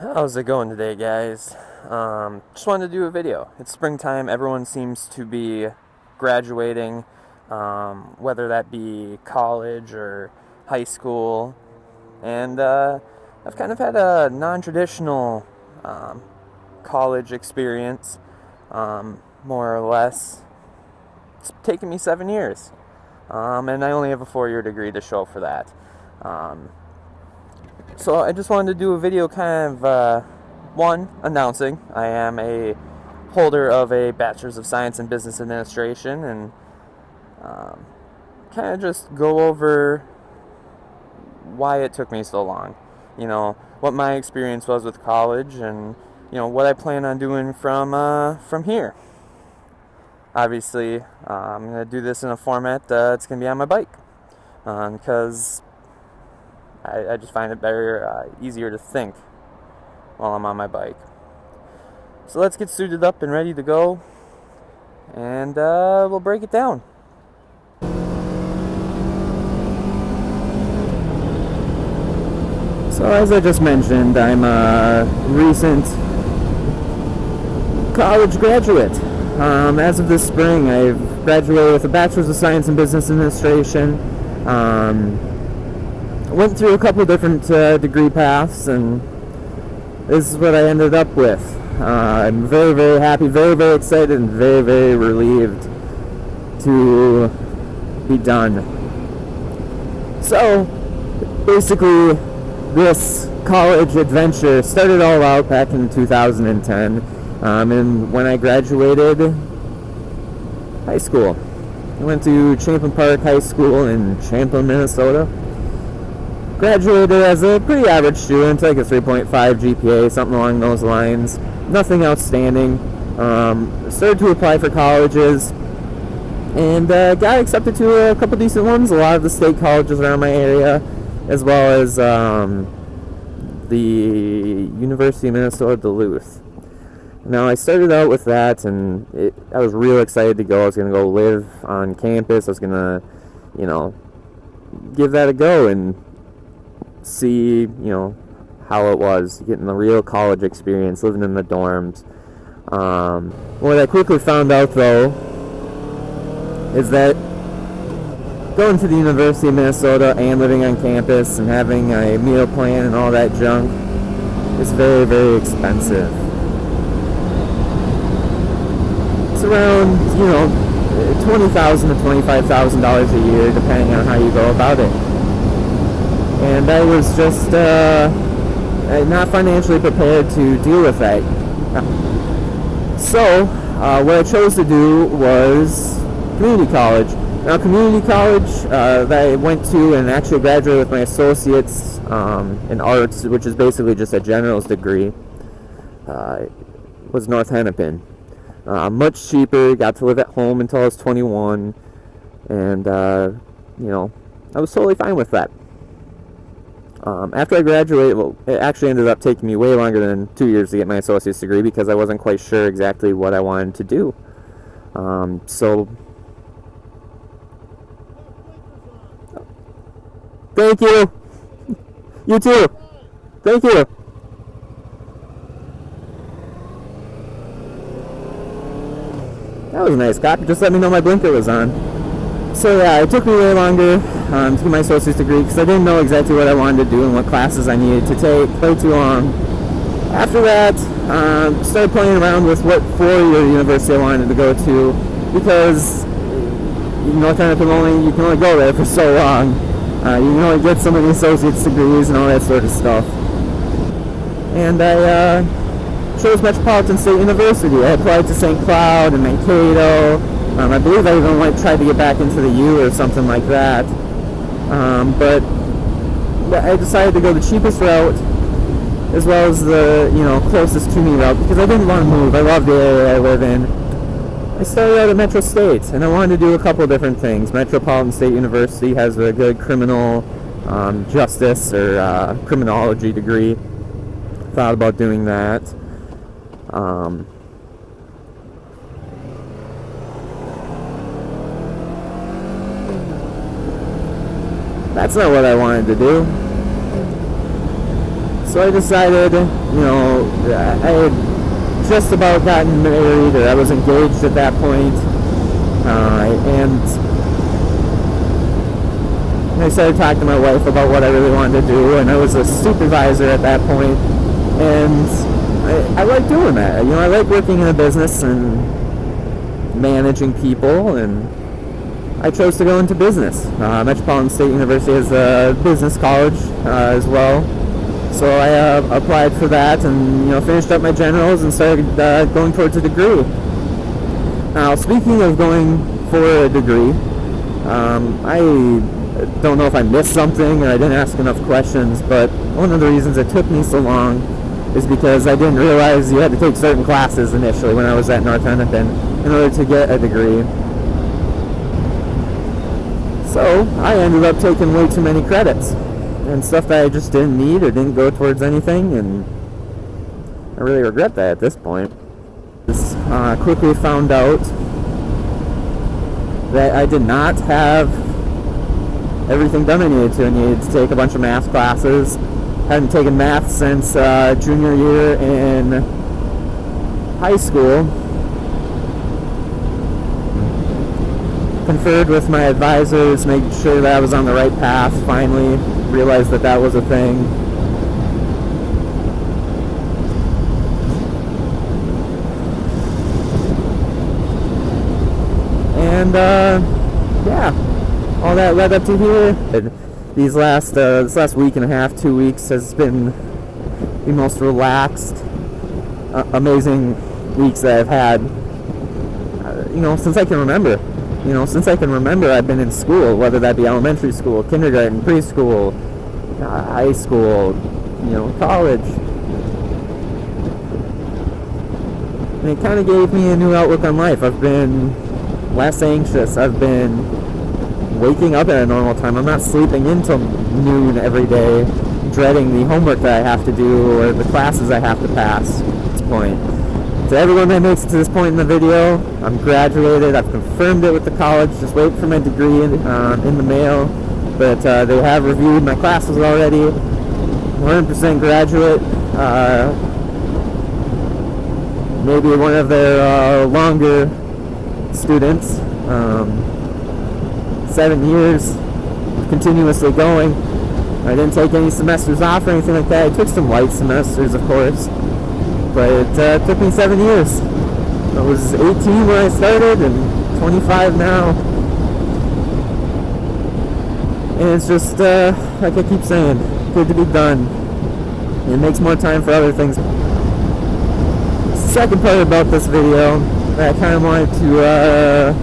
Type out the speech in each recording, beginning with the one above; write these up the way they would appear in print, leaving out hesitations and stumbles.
How's it going today, guys? Just wanted to do a video. It's springtime. Everyone seems to be graduating, whether that be college or high school. And I've kind of had a non-traditional college experience, more or less. It's taken me 7 years, and I only have a 4-year degree to show for that. So I just wanted to do a video kind of, announcing I am a holder of a Bachelors of Science in Business Administration, and kind of just go over why it took me so long. You know, what my experience was with college, and, you know, what I plan on doing from here. Obviously, I'm going to do this in a format that's going to be on my bike, because I just find it better, easier to think while I'm on my bike. So let's get suited up and ready to go, and we'll break it down. So as I just mentioned, I'm a recent college graduate. As of this spring, I've graduated with a Bachelor's of Science in Business Administration. Went through a couple of different degree paths, and this is what I ended up with. I'm very, very happy, very, very excited, and very, very relieved to be done. So, basically, this college adventure started all out back in 2010, and when I graduated high school. I went to Champlain Park High School in Champlain, Minnesota. Graduated as a pretty average student, like a 3.5 GPA, something along those lines. Nothing outstanding. Started to apply for colleges, and got accepted to a couple decent ones. A lot of the state colleges around my area, as well as the University of Minnesota Duluth. Now, I started out with that, and I was real excited to go. I was going to go live on campus. I was going to, you know, give that a go and see, you know, how it was, getting the real college experience, living in the dorms. What I quickly found out, though, is that going to the University of Minnesota and living on campus and having a meal plan and all that junk is very, very expensive. It's around, you know, $20,000 to $25,000 a year, depending on how you go about it. And I was just not financially prepared to deal with that. So, what I chose to do was community college. Now, community college that I went to and actually graduated with my associates in arts, which is basically just a general's degree, was North Hennepin. Much cheaper, got to live at home until I was 21, and, you know, I was totally fine with that. After I graduated, well, it actually ended up taking me way longer than 2 years to get my associate's degree because I wasn't quite sure exactly what I wanted to do. So, thank you. You too. Thank you. That was a nice cop. Just let me know my blinker was on. So yeah, it took me way longer to get my associate's degree because I didn't know exactly what I wanted to do and what classes I needed to take. Way too long. After that, started playing around with what four-year university I wanted to go to because North Hennepin you can only go there for so long. You can only get so many associate's degrees and all that sort of stuff. And I chose Metropolitan State University. I applied to St. Cloud and Mankato. I believe I even tried to get back into the U or something like that. But I decided to go the cheapest route as well as the, you know, closest to me route because I didn't want to move. I love the area I live in. I started out at Metro State, and I wanted to do a couple of different things. Metropolitan State University has a good criminal justice or criminology degree. Thought about doing that. That's not what I wanted to do. So I decided, you know, I had just about gotten married, or I was engaged at that point, and I started talking to my wife about what I really wanted to do, and I was a supervisor at that point, and I like doing that. You know, I like working in a business and managing people, and I chose to go into business. Metropolitan State University is a business college as well. So I applied for that, and you know, finished up my generals and started going towards a degree. Now, speaking of going for a degree, I don't know if I missed something or I didn't ask enough questions, but one of the reasons it took me so long is because I didn't realize you had to take certain classes initially when I was at North Hennepin in order to get a degree. So I ended up taking way too many credits and stuff that I just didn't need or didn't go towards anything, and I really regret that at this point. Just quickly found out that I did not have everything done I needed to. I needed to take a bunch of math classes. Hadn't taken math since junior year in high school. Conferred with my advisors, making sure that I was on the right path. Finally realized that that was a thing. And yeah, all that led up to here. This last week and a half, 2 weeks, has been the most relaxed, amazing weeks that I've had, you know, since I can remember. You know, since I can remember, I've been in school, whether that be elementary school, kindergarten, preschool, high school, you know, college. And it kind of gave me a new outlook on life. I've been less anxious. I've been waking up at a normal time. I'm not sleeping until noon every day, dreading the homework that I have to do or the classes I have to pass at this point. To everyone that makes it to this point in the video, I'm graduated. I've confirmed it with the college. Just wait for my degree in the mail. But they have reviewed my classes already. 100% graduate. Maybe one of their longer students. 7 years continuously going. I didn't take any semesters off or anything like that. I took some light semesters, of course. But it took me 7 years. I was 18 when I started and 25 now. And it's just, like I keep saying, good to be done. It makes more time for other things. The second part about this video that I kind of wanted to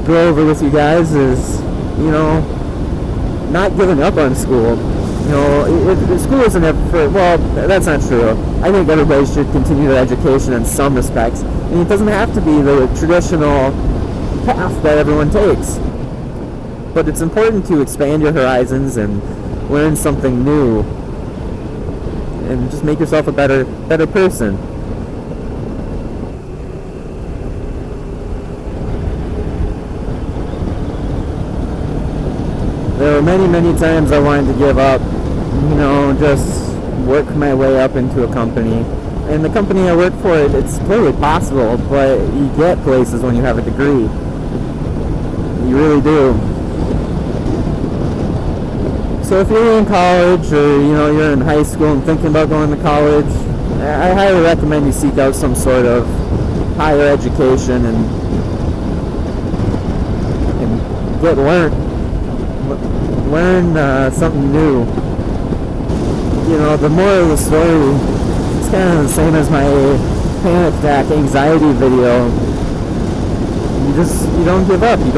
go over with you guys is, you know, not giving up on school. You know, school isn't for, well, that's not true. I think everybody should continue their education in some respects. And it doesn't have to be the traditional path that everyone takes. But it's important to expand your horizons and learn something new. And just make yourself a better person. There were many times I wanted to give up. You know, just work my way up into a company. And the company I work for, it's totally possible, but you get places when you have a degree. You really do. So if you're in college, or you know, you're in high school and thinking about going to college, I highly recommend you seek out some sort of higher education and learn something new. You know, the moral of the story, it's kind of the same as my panic attack anxiety video. You don't give up. You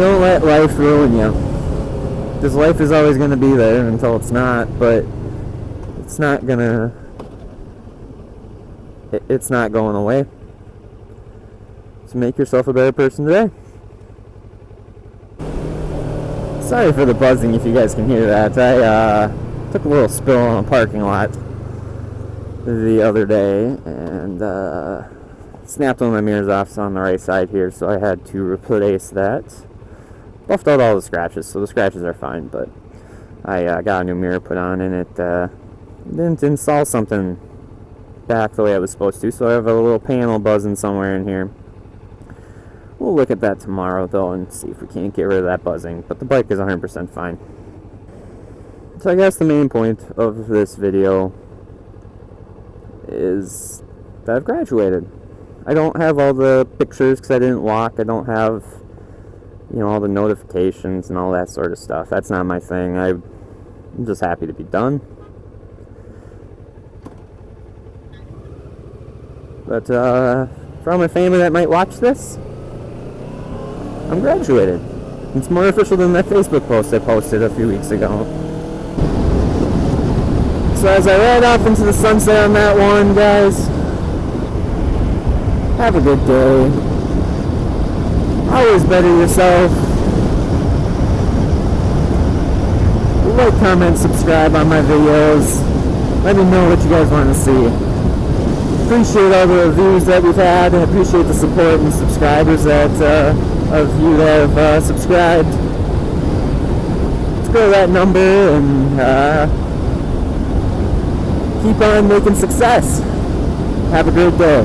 don't let life ruin you. Because life is always going to be there until it's not, but it's not going away. So make yourself a better person today. Sorry for the buzzing if you guys can hear that. I took a little spill in a parking lot the other day and snapped one of my mirrors off on the right side here, so I had to replace that. Buffed out all the scratches, so the scratches are fine, but I got a new mirror put on, and it didn't install something back the way it was supposed to, so I have a little panel buzzing somewhere in here. We'll look at that tomorrow, though, and see if we can't get rid of that buzzing, but the bike is 100% fine. So I guess the main point of this video is that I've graduated. I don't have all the pictures because I didn't walk. I don't have, you know, all the notifications and all that sort of stuff. That's not my thing. I'm just happy to be done. But for all my family that might watch this, I'm graduated. It's more official than that Facebook post I posted a few weeks ago. So as I ride off into the sunset on that one, guys, have a good day. Always better yourself. Like, comment, subscribe on my videos. Let me know what you guys want to see. Appreciate all the reviews that we've had. I appreciate the support and subscribers that of you that have subscribed. Let's grow that number and keep on making success. Have a great day.